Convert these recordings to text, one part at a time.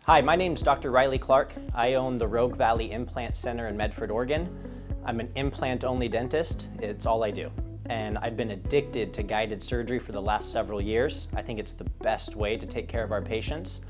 Hi, my name's Dr. Riley Clark. I own the Rogue Valley Implant Center in Medford, Oregon. I'm an implant-only dentist. It's all I do. And I've been addicted to guided surgery for the last several years. I think it's the best way to take care of our patients.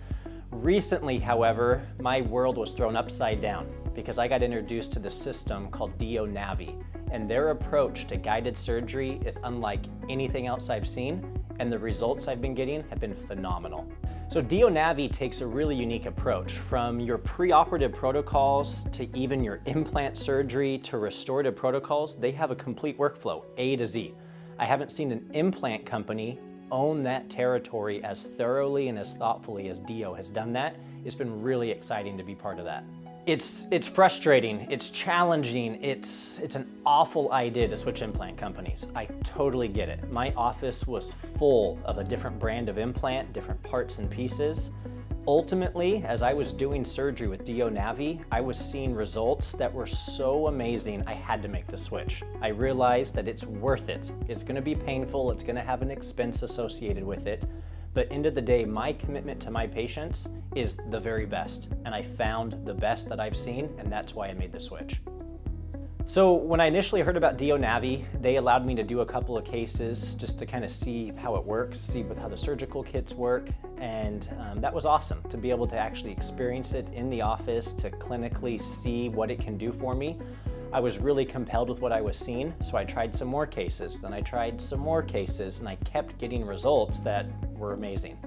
Recently, however, my world was thrown upside down because I got introduced to the system called DIOnavi. And their approach to guided surgery is unlike anything else I've seen, and the results I've been getting have been phenomenal. So DIOnavi takes a really unique approach from your preoperative protocols to even your implant surgery to restorative protocols. They have a complete workflow, A to Z. I haven't seen an implant company own that territory as thoroughly and as thoughtfully as DIO has done that. It's been really exciting to be part of that. It's frustrating, it's challenging, it's an awful idea to switch implant companies. I totally get it. My office was full of a different brand of implant, different parts and pieces. Ultimately, as I was doing surgery with DIOnavi, I was seeing results that were so amazing I had to make the switch. I realized that it's worth it. It's gonna be painful, it's gonna have an expense associated with it, but end of the day, my commitment to my patients is the very best. And I found the best that I've seen, and that's why I made the switch. So when I initially heard about DIOnavi, they allowed me to do a couple of cases just to kind of see how it works, see how the surgical kits work. And that was awesome to be able to actually experience it in the office, to clinically see what it can do for me. I was really compelled with what I was seeing, so I tried some more cases, then I tried some more cases, and I kept getting results that were amazing.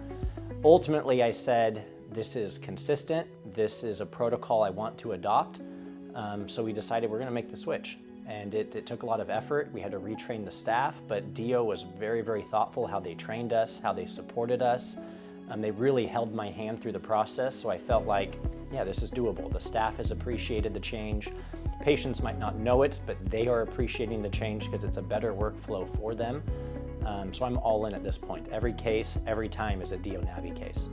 Ultimately, I said, this is consistent, this is a protocol I want to adopt, so we decided we're gonna make the switch. And it took a lot of effort. We had to retrain the staff, but DIO was very, very thoughtful how they trained us, how they supported us. They really held my hand through the process, so I felt like, yeah, this is doable. The staff has appreciated the change. Patients might not know it, but they are appreciating the change because it's a better workflow for them. So I'm all in at this point. Every case, every time is a DIOnavi case.